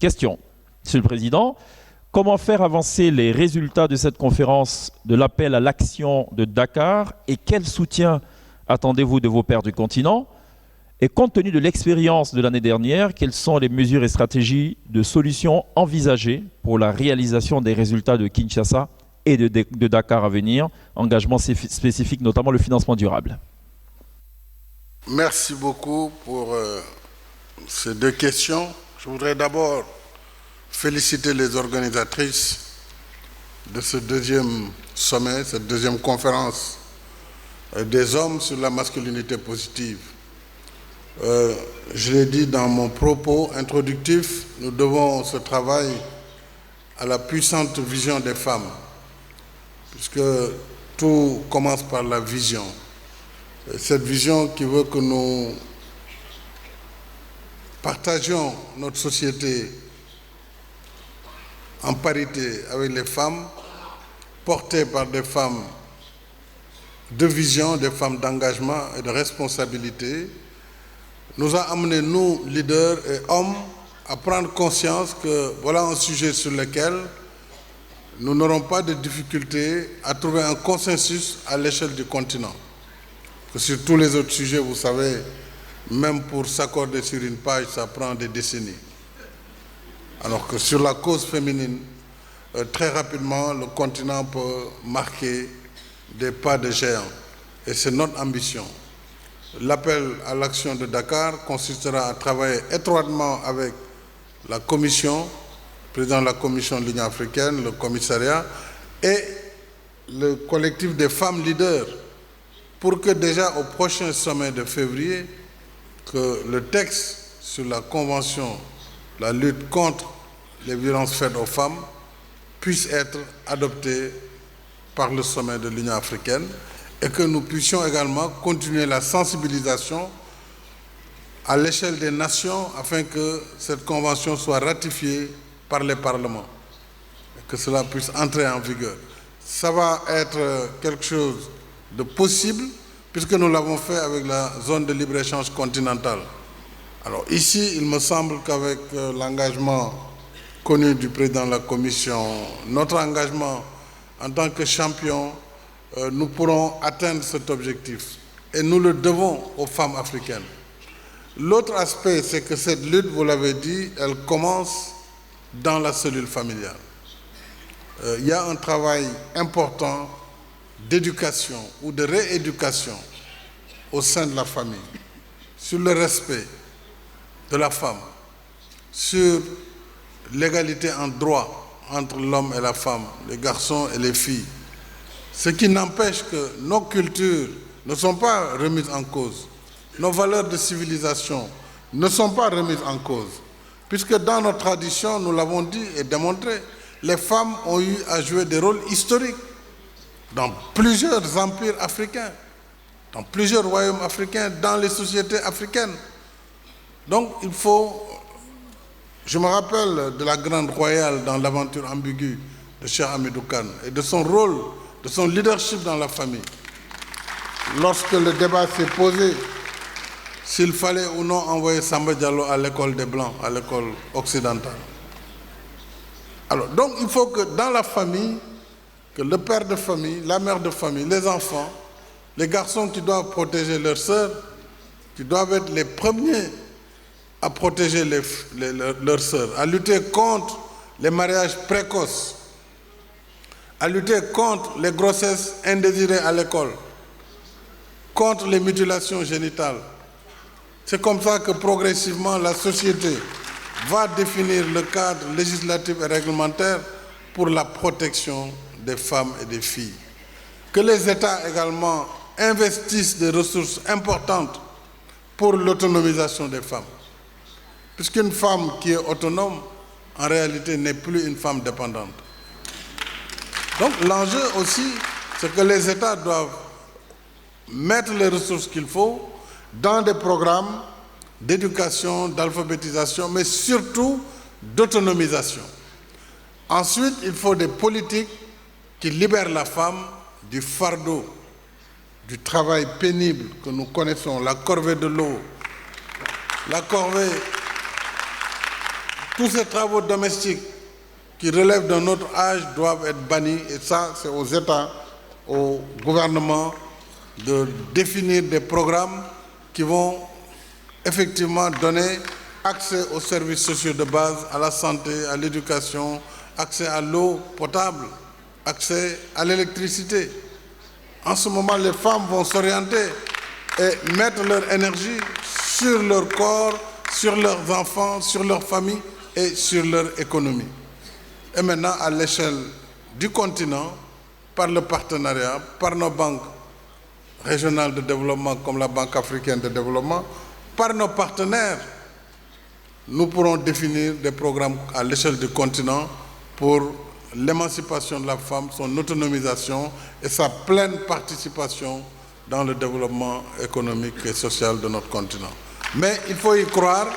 Question. Monsieur le Président, comment faire avancer les résultats de cette conférence de l'appel à l'action de Dakar et quel soutien attendez-vous de vos pairs du continent? Et compte tenu de l'expérience de l'année dernière, quelles sont les mesures et stratégies de solutions envisagées pour la réalisation des résultats de Kinshasa et de Dakar à venir, engagements spécifiques, notamment le financement durable? Merci beaucoup pour ces deux questions. Je voudrais d'abord féliciter les organisatrices de ce deuxième sommet, cette deuxième conférence des hommes sur la masculinité positive. Je l'ai dit dans mon propos introductif, nous devons ce travail à la puissante vision des femmes, puisque tout commence par la vision. Et cette vision qui veut que nous partagions notre société en parité avec les femmes, portées par des femmes de vision, des femmes d'engagement et de responsabilité, nous a amené, nous, leaders et hommes, à prendre conscience que voilà un sujet sur lequel nous n'aurons pas de difficulté à trouver un consensus à l'échelle du continent. Que sur tous les autres sujets, vous savez, même pour s'accorder sur une page, ça prend des décennies. Alors que sur la cause féminine, très rapidement, le continent peut marquer des pas de géant. Et c'est notre ambition. L'appel à l'action de Dakar consistera à travailler étroitement avec la Commission, le président de la Commission de l'Union africaine, le commissariat et le collectif des femmes leaders pour que déjà au prochain sommet de février, que le texte sur la convention, la lutte contre les violences faites aux femmes, puisse être adopté par le sommet de l'Union africaine et que nous puissions également continuer la sensibilisation à l'échelle des nations afin que cette convention soit ratifiée par les parlements et que cela puisse entrer en vigueur. Ça va être quelque chose de possible puisque nous l'avons fait avec la zone de libre-échange continentale. Alors ici, il me semble qu'avec l'engagement connu du président de la Commission, notre engagement en tant que champion, nous pourrons atteindre cet objectif. Et nous le devons aux femmes africaines. L'autre aspect, c'est que cette lutte, vous l'avez dit, elle commence dans la cellule familiale. Il y a un travail important d'éducation ou de rééducation au sein de la famille, sur le respect de la femme, sur l'égalité en droit entre l'homme et la femme, les garçons et les filles. Ce qui n'empêche que nos cultures ne sont pas remises en cause. Nos valeurs de civilisation ne sont pas remises en cause. Puisque dans notre tradition, nous l'avons dit et démontré, les femmes ont eu à jouer des rôles historiques dans plusieurs empires africains, dans plusieurs royaumes africains, dans les sociétés africaines. Donc il faut... Je me rappelle de la Grande Royale dans l'aventure ambiguë de Cheikh Hamidou Kane et de son rôle, de son leadership dans la famille. Lorsque le débat s'est posé s'il fallait ou non envoyer Samba Diallo à l'école des Blancs, à l'école occidentale. Alors, donc il faut que dans la famille, que le père de famille, la mère de famille, les enfants, les garçons qui doivent protéger leurs sœurs, qui doivent être les premiers à protéger leurs sœurs, à lutter contre les mariages précoces, à lutter contre les grossesses indésirées à l'école, contre les mutilations génitales. C'est comme ça que progressivement la société va définir le cadre législatif et réglementaire pour la protection des femmes et des filles. Que les États également investissent des ressources importantes pour l'autonomisation des femmes. Puisqu'une femme qui est autonome, en réalité, n'est plus une femme dépendante. Donc l'enjeu aussi, c'est que les États doivent mettre les ressources qu'il faut dans des programmes d'éducation, d'alphabétisation, mais surtout d'autonomisation. Ensuite, il faut des politiques qui libèrent la femme du fardeau du travail pénible que nous connaissons, la corvée de l'eau, la corvée, tous ces travaux domestiques qui relèvent d'un autre âge doivent être bannis. Et ça, c'est aux États, au gouvernement de définir des programmes qui vont effectivement donner accès aux services sociaux de base, à la santé, à l'éducation, accès à l'eau potable, accès à l'électricité. En ce moment, les femmes vont s'orienter et mettre leur énergie sur leur corps, sur leurs enfants, sur leur famille et sur leur économie. Et maintenant, à l'échelle du continent, par le partenariat, par nos banques régionales de développement comme la Banque africaine de développement, par nos partenaires, nous pourrons définir des programmes à l'échelle du continent pour l'émancipation de la femme, son autonomisation et sa pleine participation dans le développement économique et social de notre continent. Mais il faut y croire,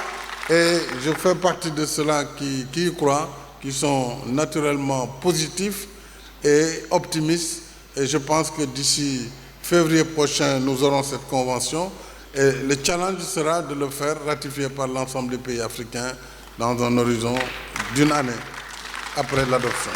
et je fais partie de ceux-là qui y croient, qui sont naturellement positifs et optimistes. Et je pense que d'ici février prochain, nous aurons cette convention. Et le challenge sera de le faire ratifier par l'ensemble des pays africains dans un horizon d'une année après l'adoption.